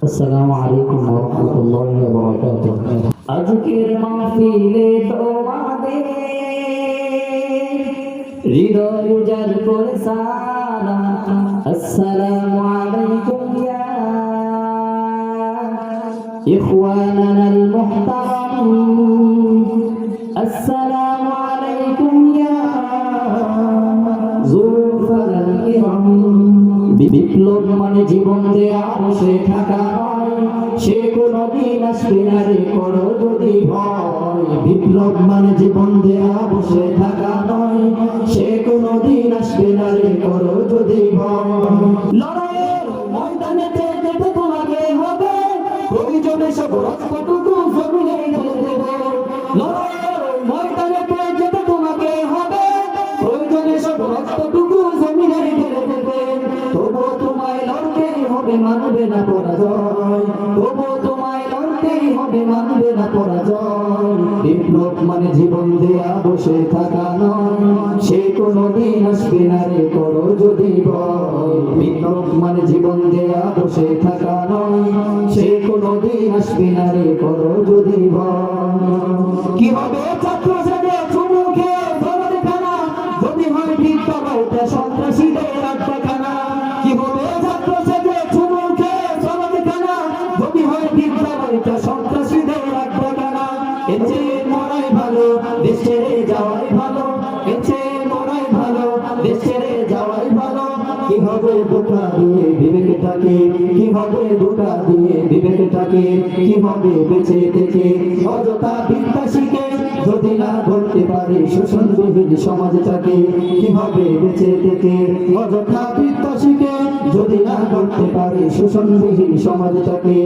আসসালামু আলাইকুম ওয়া রাহমাতুল্লাহি ওয়া বারাকাতুহু। আজকের মাহফিলে তোমাদের হৃদয় উজাড় করে সালাম। আসসালামু আলাইকুম ইয়া ইখওয়ানাল মুহতারাম। আসসালামু আলাইকুম ইয়া যুলফাল কিরাম। বিপ্লব মানে জীবন দেয়া বসে থাকা নয়, সে কোনদিন আসবে না রে করো যদি ভয়। বিপ্লব মানে জীবন দেয়া বসে থাকা নয়, সে কোনদিন আসবে না রে করো যদি ভয়। লড়াইয়ের ময়দানেতে যেতে তোমাকে হবে, প্রয়োজনে সব রক্তটুকু জমিনে ঢেলে দেবে। লড়াইয়ের ময়দানেতে যেতে তোমাকে হবে, প্রয়োজনে সব রক্তটুকু জমিনে ঢেলে দেবে। তবু তোমায় লড়তেই হবে, মানবে না পরাজয়। তবু তোমায় লড়তেই হবে, মানবে না পরাজয়। বিপ্লব মানে জীবন দেয়া বসে থাকা নয়, সে কোনদিন আসবে না রে করো যদি ভয়। বিপ্লব মানে জীবন দেয়া বসে থাকা নয়, সে কোনদিন আসবে না রে করো যদি ভয়। কি হবে ছাত্র সেজে চুমু খেয়ে জমাতে খানা, যদি হয় বিপ্লবটা সন্ত্রাসীদের আড্ডাখানা। কি হবে ছাত্র সেজে চুমু খেয়ে জমাতে খানা, যদি হয় বিপ্লবটা সন্ত্রাসীদের আড্ডাখানা। এর চেয়ে মরাই ভালো, দেশ ছেড়ে যাওয়াই ভালো। এর চেয়ে মরাই ভালো, দেশ ছেড়ে যাওয়াই ভালো। কি হবে ধোঁকা দিয়ে বিবেকটাকে, কি হবে ধোঁকা দিয়ে বিবেকটাকে, কি হবে বেঁচে থেকে অযথা বিদ্যা শিখে যদি না ধরতে পারে শোষণবিহীন সমাজটাকে। কি হবে বেঁচে থেকে অযথা বিদ্যা শিখে যদি না করতে পারে শোষণবিহীন সমাজটাকে।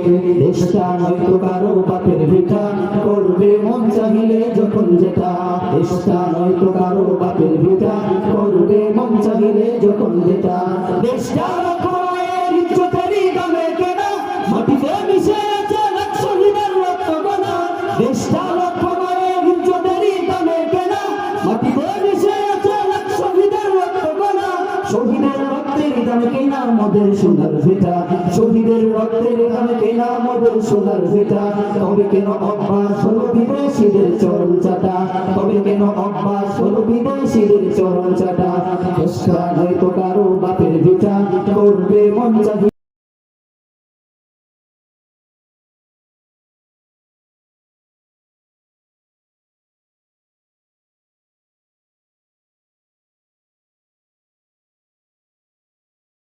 দেশটা নয়তো কারো বাপের ভিটা, করবে মন চাহিলে যখন যেটা। দেশটা নয়তো কারো বাপের ভিটা, করবে মন চাহিলে যখন যেটা। দেশটা রক্ষণের ইজ্জতেরই দামে কেনা, মাটিতে মিশে আছে লাখ শহীদের রক্ত গোনা। দেশটা রক্ষণের ইজ্জতেরই দামে কেনা, মাটিতে মিশে আছে লাখ শহীদের রক্ত গোনা। শহীদের রক্তের দামে কেনা মোদের সোনার ভিটা, শহীদের রক্তের দামে কেনা মোদের সোনার ভিটা। তবে কেন অভ্যাস হলো বিদেশিদের চরণ চাটা, তবে কেন অভ্যাস হলো বিদেশিদের চরণ চাটা। দেশটা নয়তো কারো বাপের ভিটা, করবে মন চাহি